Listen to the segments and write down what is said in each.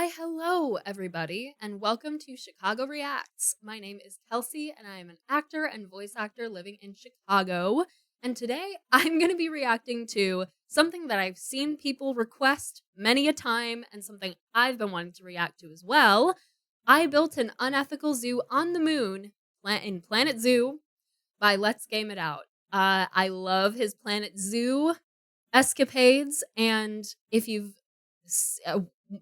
Why, hello, everybody, and welcome to Chicago Reacts. My name is Kelsey, and I am an actor and voice actor living in Chicago. And today, I'm going to be reacting to something that I've seen people request many a time, and something I've been wanting to react to as well. I built an unethical zoo on the moon in Planet Zoo by Let's Game It Out. I love his Planet Zoo escapades, and if you've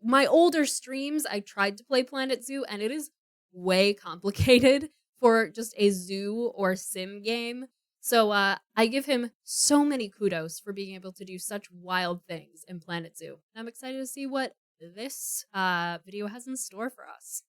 my older streams, I tried to play Planet Zoo, and it is way complicated for just a zoo or sim game. So I give him so many kudos for being able to do such wild things in Planet Zoo. And I'm excited to see what this video has in store for us.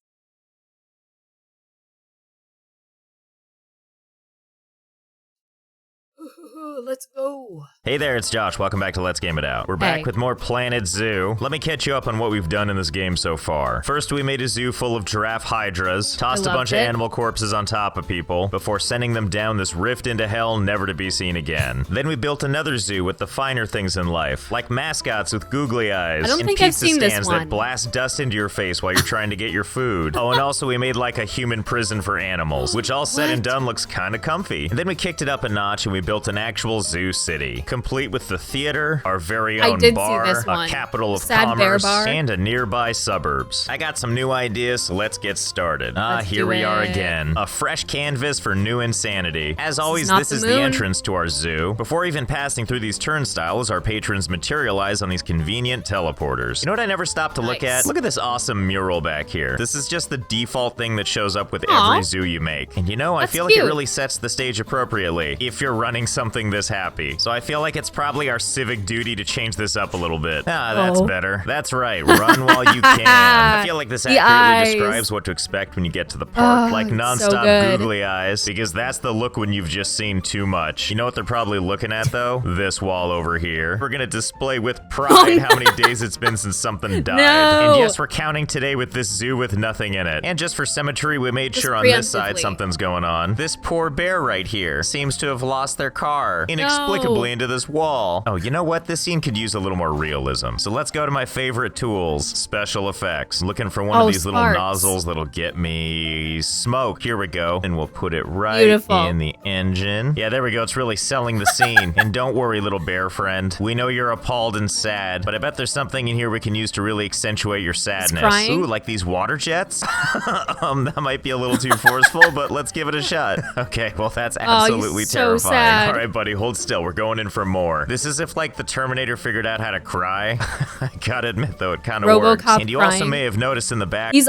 Let's go. Hey there, it's Josh. Welcome back to Let's Game It Out. We're back with more Planet Zoo. Let me catch you up on what we've done in this game so far. First, we made a zoo full of giraffe hydras, tossed a bunch of animal corpses on top of people, before sending them down this rift into hell, never to be seen again. Then we built another zoo with the finer things in life, like mascots with googly eyes, and pizza stands that blast dust into your face while you're trying to get your food. Oh, and also we made like a human prison for animals, which all said and done looks kind of comfy. And then we kicked it up a notch and we built an actual zoo city, complete with the theater, our very own bar, a capital of commerce, and a nearby suburbs. I got some new ideas, so let's get started. Here we are again. A fresh canvas for new insanity. As always, this is the entrance to our zoo. Before even passing through these turnstiles, our patrons materialize on these convenient teleporters. You know what I never stopped to look at? Look at this awesome mural back here. This is just the default thing that shows up with every zoo you make. And you know, I feel like it really sets the stage appropriately if you're running something this happy. So I feel like it's probably our civic duty to change this up a little bit. That's better. That's right. Run while you can. I feel like this accurately describes what to expect when you get to the park. Like nonstop googly eyes, because that's the look when you've just seen too much. You know what they're probably looking at though? This wall over here. We're gonna display with pride how many days it's been since something died. And yes, we're counting today with this zoo with nothing in it. And just for symmetry, we made sure on this side something's going on. This poor bear right here seems to have lost their car inexplicably into this wall. Oh, you know what? This scene could use a little more realism. So let's go to my favorite tools, special effects. Looking for one of these little nozzles that'll get me smoke. Here we go. And we'll put it right in the engine. Yeah, there we go. It's really selling the scene. And don't worry, little bear friend. We know you're appalled and sad, but I bet there's something in here we can use to really accentuate your sadness. Ooh, like these water jets? That might be a little too forceful, but let's give it a shot. Okay, well, that's absolutely terrifying. All right, buddy, hold still. We're going in for more. This is if like the Terminator figured out how to cry. I gotta admit though, it kind of works. And you also may have noticed in the back, he's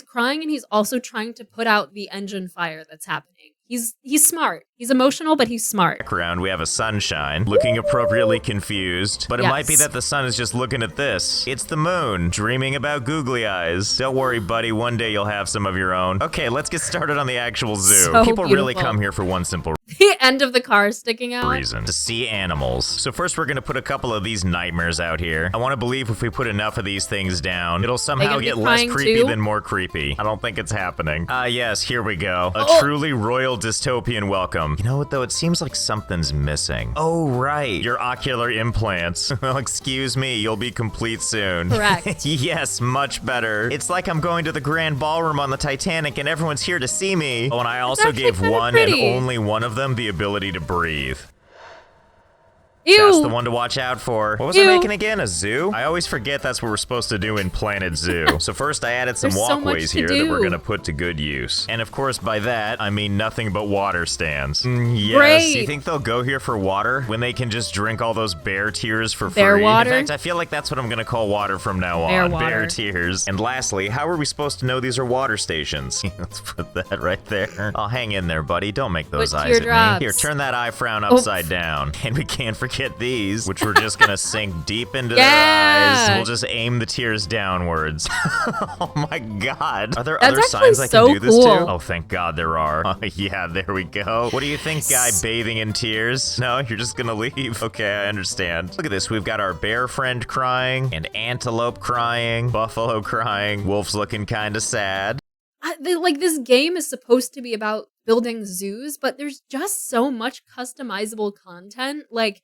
crying, and he's also trying to put out the engine fire that's happening. He's smart. He's emotional, but he's smart. Background, we have a sunshine, looking appropriately confused, but it might be that the sun is just looking at this. It's the moon, dreaming about googly eyes. Don't worry, buddy, one day you'll have some of your own. Okay, let's get started on the actual zoo. People really come here for one simple the end of the car sticking out. Reason to see animals. So first we're gonna put a couple of these nightmares out here. I want to believe if we put enough of these things down, it'll somehow get less creepy than more creepy. I don't think it's happening. Yes, here we go. A truly royal dystopian welcome. You know what though? It seems like something's missing. Oh right, your ocular implants. Well, excuse me, you'll be complete soon. Correct. Yes, much better. It's like I'm going to the grand ballroom on the Titanic and everyone's here to see me. Oh, and I also gave one and only one of them the ability to breathe. Ew. That's the one to watch out for. What was I making again? A zoo? I always forget that's what we're supposed to do in Planet Zoo. So first I added some walkways here that we're gonna put to good use. And of course by that, I mean nothing but water stands. Yes, you think they'll go here for water when they can just drink all those bear tears for free? Bear water? In fact, I feel like that's what I'm gonna call water from now on. Bear tears. And lastly, how are we supposed to know these are water stations? Let's put that right there. I'll hang in there, buddy. Don't make those eyes at me. Here, turn that eye frown upside down. And we can't forget these, which we're just gonna sink deep into their eyes. We'll just aim the tears downwards. Oh my god. Are there other signs I can do this to? Oh, thank god there are. Yeah, there we go. What do you think, guy bathing in tears? No, you're just gonna leave. Okay, I understand. Look at this. We've got our bear friend crying, and antelope crying, buffalo crying, wolf's looking kinda sad. Like, this game is supposed to be about building zoos, but there's just so much customizable content. Like,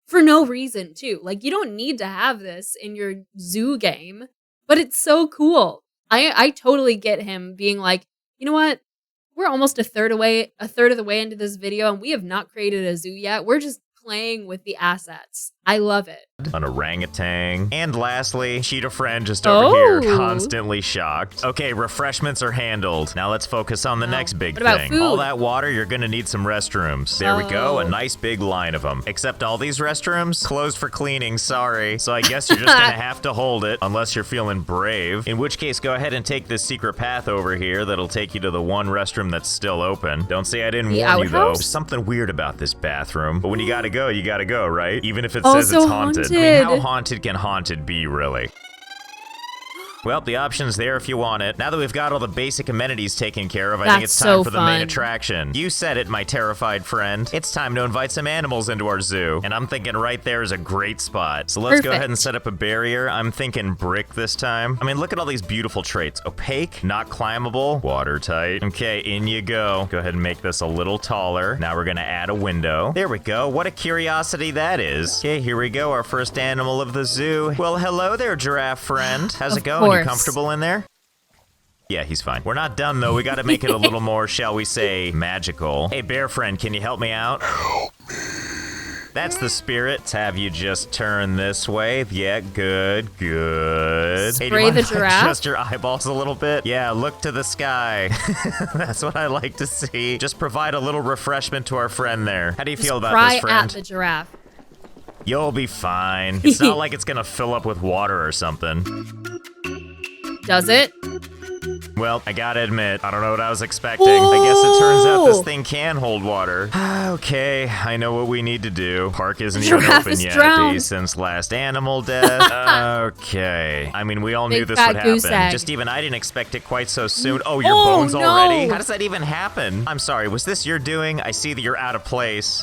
for no reason, too. Like, you don't need to have this in your zoo game. but it's so cool. I totally get him being like, you know what? We're almost a third of the way into this video, and we have not created a zoo yet. We're just playing with the assets. I love it. An orangutan. And lastly, cheetah friend just over here, constantly shocked. Okay, refreshments are handled. Now let's focus on the next big thing. Food? All that water, you're gonna need some restrooms. There we go, a nice big line of them. Except all these restrooms, closed for cleaning, sorry. So I guess you're just gonna have to hold it, unless you're feeling brave. In which case, go ahead and take this secret path over here that'll take you to the one restroom that's still open. Don't say I didn't warn you though. There's something weird about this bathroom. But when you gotta go, right? Even if it says it's haunted. I mean, how haunted can haunted be, really? Well, the option's there if you want it. Now that we've got all the basic amenities taken care of, I think it's time for the main attraction. You said it, my terrified friend. It's time to invite some animals into our zoo. And I'm thinking right there is a great spot. So let's go ahead and set up a barrier. I'm thinking brick this time. I mean, look at all these beautiful traits. Opaque, not climbable, watertight. Okay, in you go. Go ahead and make this a little taller. Now we're gonna add a window. There we go. What a curiosity that is. Okay, here we go, our first animal of the zoo. Well, hello there, giraffe friend. How's it going? You comfortable in there? Yeah, he's fine. We're not done, though. We gotta make it a little more, shall we say, magical. Hey, bear friend, can you help me out? Help me. That's the spirit. Let's have you just turn this way. Yeah, good. Spray Hey, the giraffe? Adjust your eyeballs a little bit. Yeah, look to the sky. That's what I like to see. Just provide a little refreshment to our friend there. How do you feel about this, friend? At the giraffe. You'll be fine. It's not like it's gonna fill up with water or something. Does it? Well, I gotta admit, I don't know what I was expecting. I guess it turns out this thing can hold water. Okay, I know what we need to do. Park isn't even open yet. Days since last animal death. Okay. I mean, we all knew this would happen. Just even I didn't expect it quite so soon. Oh, your bones already? How does that even happen? I'm sorry, was this your doing? I see that you're out of place.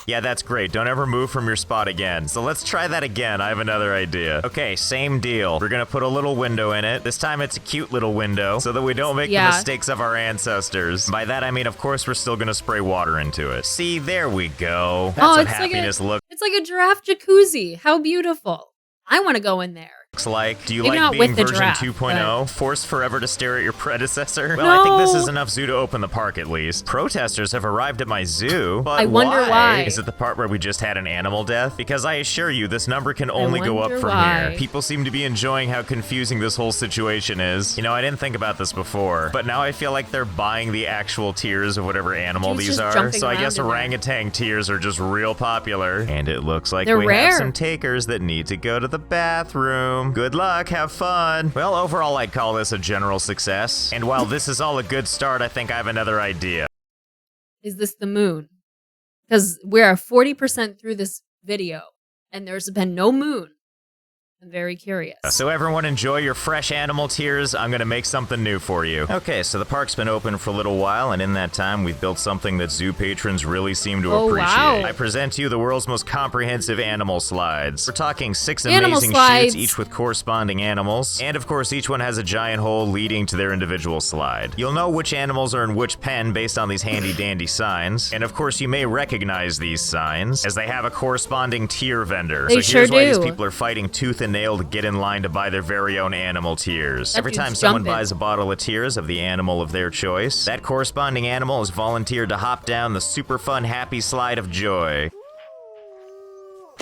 Yeah, that's great. Don't ever move from your spot again. So let's try that again. I have another idea. Okay, same deal. We're gonna put a little window in it. This time it's a cute little window so that we don't make the mistakes of our ancestors. By that I mean, of course, we're still gonna spray water into it. See, there we go. That's what happiness looks like. It's like a giraffe jacuzzi. How beautiful. I want to go in there. Like, do you like being version 2.0? Forced forever to stare at your predecessor? Well, I think this is enough zoo to open the park at least. Protesters have arrived at my zoo, but I wonder why. Is it the part where we just had an animal death? Because I assure you, this number can only go up from here. People seem to be enjoying how confusing this whole situation is. You know, I didn't think about this before, but now I feel like they're buying the actual tiers of whatever animal these are. So I guess orangutan tiers are just real popular. And it looks like we have some takers that need to go to the bathroom. Good luck, have fun. Well, overall, I'd call this a general success. And while this is all a good start, I think I have another idea. Is this the moon? Because we're 40% through this video, and there's been no moon. I'm very curious. So everyone enjoy your fresh animal tears. I'm gonna make something new for you. Okay, so the park's been open for a little while, and in that time, we've built something that zoo patrons really seem to appreciate. Wow. I present to you the world's most comprehensive animal slides. We're talking 6 amazing chutes, each with corresponding animals. And of course, each one has a giant hole leading to their individual slide. You'll know which animals are in which pen based on these handy dandy signs. And of course, you may recognize these signs, as they have a corresponding tier vendor. So here's why these people are fighting tooth and nail to get in line to buy their very own animal tears. Every time someone buys a bottle of tears of the animal of their choice, that corresponding animal is volunteered to hop down the super fun happy slide of joy.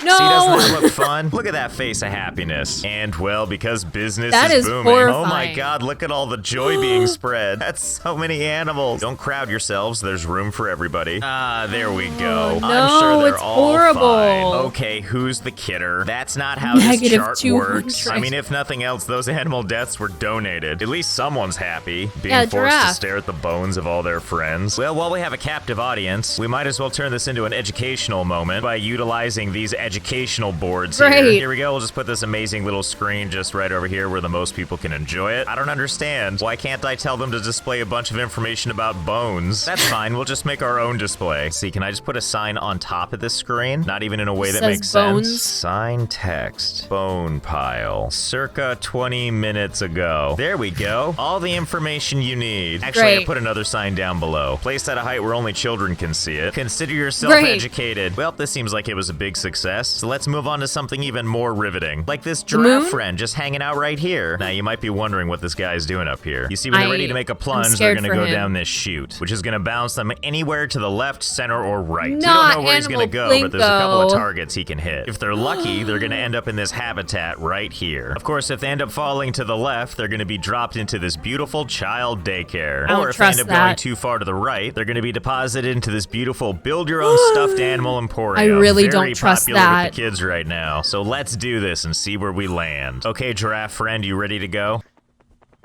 No! See, doesn't that look fun? Look at that face of happiness. And, well, because business is booming. Horrifying. Oh my god, look at all the joy being spread. That's so many animals. Don't crowd yourselves. There's room for everybody. Ah, there we go. No, I'm sure they're all horrible. fine. Okay, who's the kidder? That's not how this chart works. I mean, if nothing else, those animal deaths were donated. At least someone's happy, being forced to stare at the bones of all their friends. Well, while we have a captive audience, we might as well turn this into an educational moment by utilizing these educational boards here. Here we go. We'll just put this amazing little screen just right over here where the most people can enjoy it. I don't understand. Why can't I tell them to display a bunch of information about bones? That's fine. We'll just make our own display. See, can I just put a sign on top of this screen? Not even in a way that makes sense. Sign text. Bone pile. Circa 20 minutes ago. There we go. All the information you need. Actually, I put another sign down below. Placed at a height where only children can see it. Consider yourself educated. Well, this seems like it was a big success. guess. So let's move on to something even more riveting. Like this giraffe friend just hanging out right here. Now, you might be wondering what this guy is doing up here. You see, when they're ready to make a plunge, they're going to go down this chute, which is going to bounce them anywhere to the left, center, or right. You don't know where he's going to go, but there's a couple of targets he can hit. If they're lucky, they're going to end up in this habitat right here. Of course, if they end up falling to the left, they're going to be dropped into this beautiful child daycare. Or if they end up going too far to the right, they're going to be deposited into this beautiful build-your-own stuffed animal emporium. I really don't trust that. Very popular with the kids right now. So let's do this and see where we land. Okay, giraffe friend, you ready to go?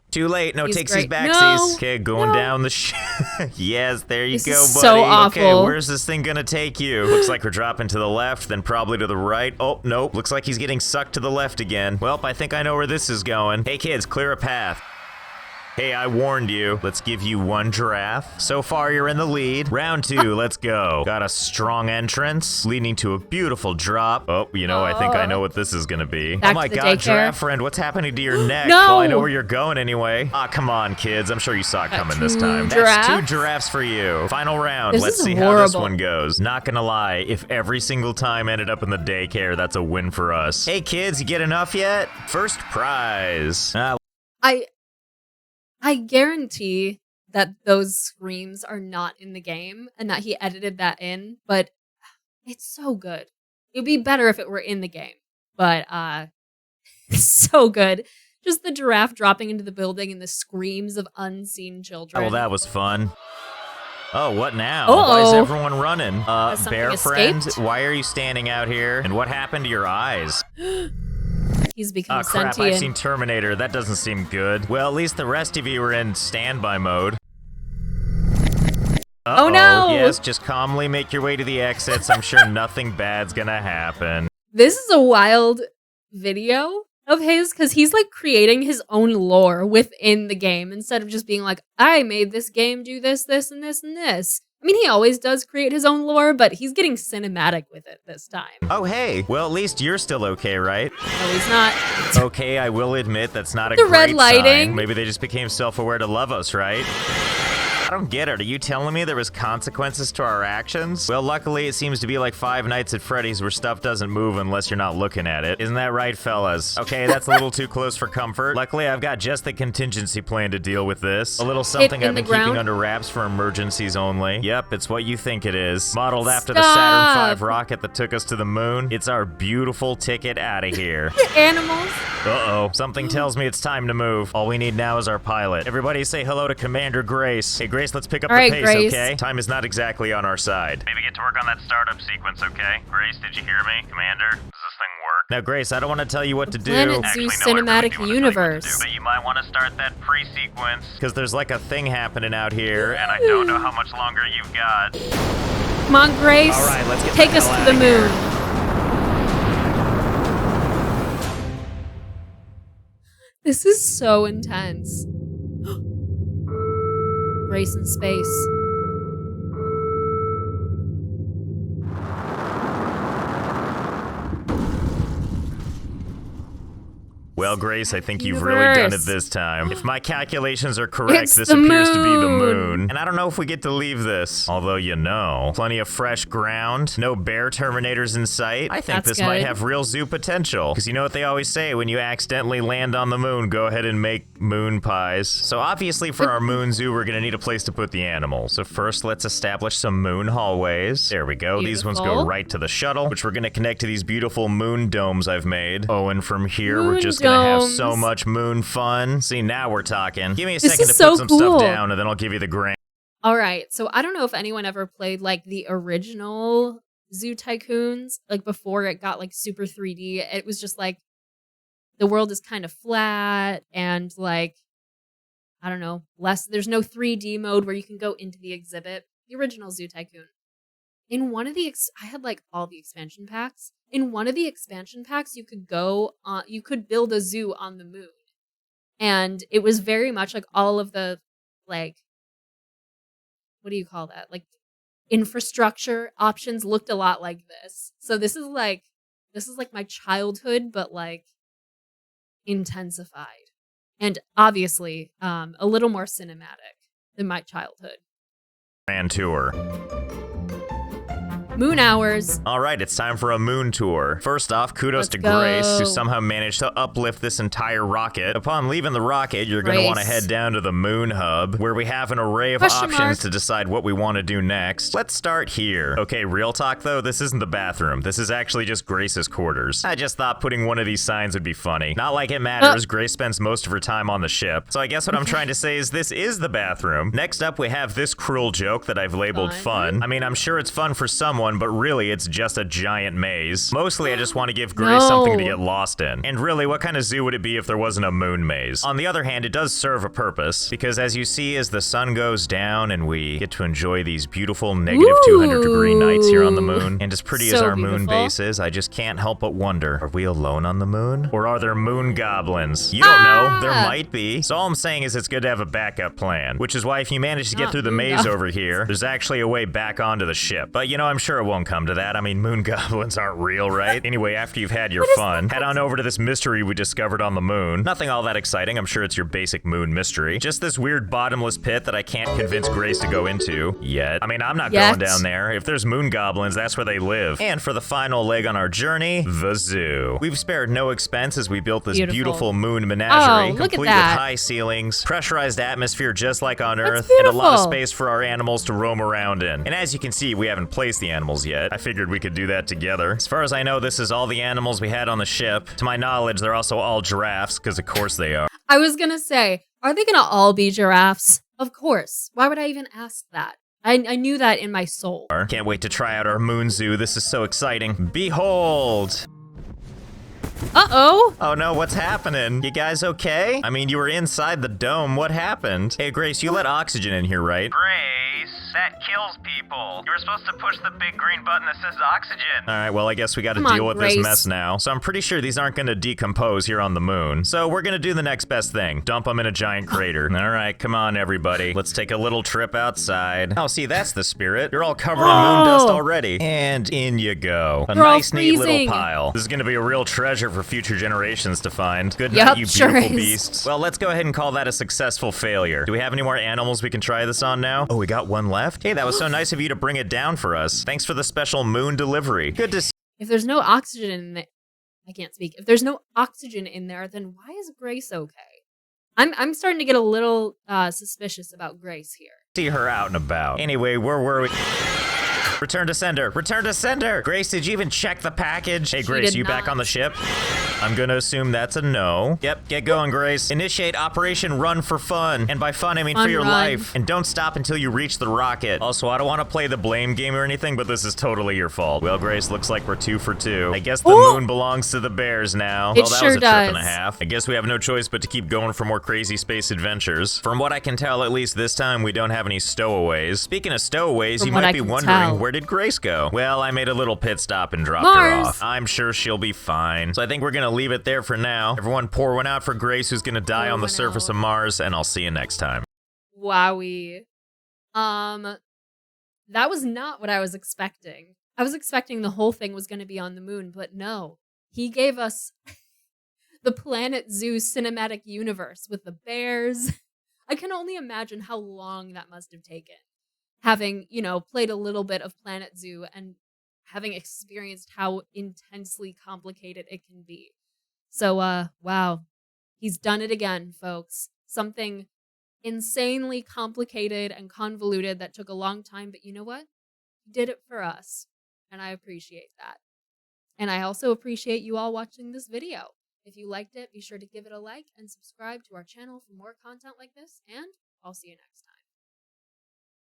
Too late. No takesies, backsies. Okay, going down the yes, there you go, buddy. So awful. Okay, where's this thing gonna take you? Looks like we're dropping to the left, then probably to the right. Oh, nope. Looks like he's getting sucked to the left again. Well, I think I know where this is going. Hey, kids, clear a path. Hey, I warned you. Let's give you one giraffe. So far, you're in the lead. Round 2, let's go. Got a strong entrance, leading to a beautiful drop. Oh, you know, I think I know what this is gonna be. Oh my God, giraffe friend, what's happening to your neck? No! Well, I know where you're going anyway. Ah, come on, kids. I'm sure you saw it coming this time. That's 2 giraffes for you. Final round. Let's see how this one goes. Not gonna lie, if every single time ended up in the daycare, that's a win for us. Hey, kids, you get enough yet? First prize. I guarantee that those screams are not in the game and that he edited that in, but it's so good. It'd be better if it were in the game, but it's so good. Just the giraffe dropping into the building and the screams of unseen children. Oh, well, that was fun. Oh, what now? Uh-oh. Why is everyone running? escaped? Bear friend, why are you standing out here? And what happened to your eyes? He's become crap, sentient. I've seen Terminator. That doesn't seem good. Well, at least the rest of you are in standby mode. Oh no! Yes, just calmly make your way to the exits. I'm sure nothing bad's gonna happen. This is a wild video of his, because he's like creating his own lore within the game instead of just being like, I made this game do this, this, and this, and this. I mean, he always does create his own lore, but he's getting cinematic with it this time. Oh, hey. Well, at least you're still okay, right? No, he's not. Okay, I will admit that's not a great red lighting. sign. Maybe they just became self-aware to love us, right? I don't get it. Are you telling me there was consequences to our actions? Well, luckily, it seems to be like Five Nights at Freddy's where stuff doesn't move unless you're not looking at it. Isn't that right, fellas? Okay, that's a little too close for comfort. Luckily, I've got just the contingency plan to deal with this. A little something I've been keeping under wraps for emergencies only. Yep, it's what you think it is. Modeled after the Saturn V rocket that took us to the moon. It's our beautiful ticket out of here. The animals. Uh-oh. Something tells me it's time to move. All we need now is our pilot. Everybody say hello to Commander Grace. Hey, Grace, let's pick up the pace, Grace. okay? Time is not exactly on our side. Maybe get to work on that startup sequence, okay? Grace, did you hear me? Commander, does this thing work? Now, Grace, I don't want to tell you what to do. Planet Zoo cinematic universe. But you might want to start that pre-sequence. Because there's like a thing happening out here, and I don't know how much longer you've got. Come on, Grace. All right, let's get Take us to the moon. This is so intense. Grace in space. Well, Grace, I think you've really done it this time. If my calculations are correct, this appears to be the moon. And I don't know if we get to leave this. Although, you know, plenty of fresh ground, no bear terminators in sight. I think this might have real zoo potential. Because you know what they always say, when you accidentally land on the moon, go ahead and make moon pies. So obviously for our moon zoo, we're gonna need a place to put the animals. So first, let's establish some moon hallways. There we go. These ones go right to the shuttle, which we're gonna connect to these beautiful moon domes I've made. Oh, and from here, we're just gonna have so much moon fun. See, now we're talking. Give me a second to put some stuff down, and then I'll give you the grand. All right, so I don't know if anyone ever played like the original Zoo Tycoons, like before it got like super 3D. It was just like the world is kind of flat and like, I don't know, there's no 3D mode where you can go into the exhibit. The original Zoo Tycoon. In one of the, I had like all the expansion packs. In one of the expansion packs, you could you could build a zoo on the moon. And it was very much like all of the, like, what do you call that? Like, infrastructure options looked a lot like this. So this is like my childhood, but like intensified. And obviously, a little more cinematic than my childhood. Grand tour. Moon hours. All right, it's time for a moon tour. First off, kudos to Grace, who somehow managed to uplift this entire rocket. Upon leaving the rocket, you're going to want to head down to the moon hub, where we have an array of options to decide what we want to do next. Let's start here. Okay, real talk though, this isn't the bathroom. This is actually just Grace's quarters. I just thought putting one of these signs would be funny. Not like it matters, Grace spends most of her time on the ship. So I guess what I'm trying to say is this is the bathroom. Next up, we have this cruel joke that I've labeled fun. I mean, I'm sure it's fun for someone, but really it's just a giant maze. Mostly I just want to give Grace something to get lost in. And really, what kind of zoo would it be if there wasn't a moon maze? On the other hand, it does serve a purpose, because as you see, as the sun goes down and we get to enjoy these beautiful negative 200-degree nights here on the moon, and as pretty as our moon base is, I just can't help but wonder, are we alone on the moon? Or are there moon goblins? You don't know, there might be. So all I'm saying is it's good to have a backup plan, which is why if you manage to get through the maze over here, there's actually a way back onto the ship. But you know, I'm sure it won't come to that. I mean, moon goblins aren't real, right? Anyway, after you've had your fun, head on over to this mystery we discovered on the moon. Nothing all that exciting, I'm sure it's your basic moon mystery. Just this weird bottomless pit that I can't convince Grace to go into yet. I mean, I'm not going down there. If there's moon goblins, that's where they live. And for the final leg on our journey, the zoo. We've spared no expense as we built this beautiful moon menagerie, complete with high ceilings, pressurized atmosphere just like on Earth, and a lot of space for our animals to roam around in. And as you can see, we haven't placed the animals yet. I figured we could do that together. As far as I know, this is all the animals we had on the ship. To my knowledge, they're also all giraffes, because of course they are. I was gonna say, are they gonna all be giraffes? Of course. Why would I even ask that? I knew that in my soul. Can't wait to try out our moon zoo. This is so exciting. Behold! Uh-oh. Oh no, what's happening? You guys okay? I mean, you were inside the dome. What happened? Hey, Grace, you let oxygen in here, right? Grace, that kills people. You were supposed to push the big green button that says oxygen. All right, well, I guess we got to deal with this mess now. So I'm pretty sure these aren't going to decompose here on the moon. So we're going to do the next best thing. Dump them in a giant crater. All right, come on, everybody. Let's take a little trip outside. Oh, see, that's the spirit. You're all covered in moon dust already. And in you go. A nice, neat little pile. This is going to be a real treasure for future generations to find. Good night, you beautiful beasts. Well, let's go ahead and call that a successful failure. Do we have any more animals we can try this on now? Oh, we got one left? Hey, that was so nice of you to bring it down for us. Thanks for the special moon delivery. Good to see. If there's no oxygen in there, I can't speak. If there's no oxygen in there, then why is Grace okay? I'm starting to get a little suspicious about Grace here. See her out and about. Anyway, where were we? Return to sender. Return to sender. Grace, did you even check the package? Hey, Grace, you back on the ship? I'm gonna assume that's a no. Yep, get going, Grace. Initiate Operation Run for Fun. And by fun, I mean for your life. And don't stop until you reach the rocket. Also, I don't want to play the blame game or anything, but this is totally your fault. Well, Grace, looks like we're 2 for 2. I guess the moon belongs to the bears now. Well, that was a trip and a half. I guess we have no choice but to keep going for more crazy space adventures. From what I can tell, at least this time, we don't have any stowaways. Speaking of stowaways, you might be wondering, where did Grace go? Well, I made a little pit stop and dropped her off. I'm sure she'll be fine. So I think we're gonna leave it there for now. Everyone pour one out for Grace, who's gonna die on the surface of Mars, and I'll see you next time. Wowie. That was not what I was expecting. I was expecting the whole thing was gonna be on the moon, but no. He gave us the Planet Zoo cinematic universe with the bears. I can only imagine how long that must have taken. Having, you know, played a little bit of Planet Zoo and having experienced how intensely complicated it can be. So, wow. He's done it again, folks. Something insanely complicated and convoluted that took a long time, but you know what? He did it for us, and I appreciate that. And I also appreciate you all watching this video. If you liked it, be sure to give it a like and subscribe to our channel for more content like this, and I'll see you next time.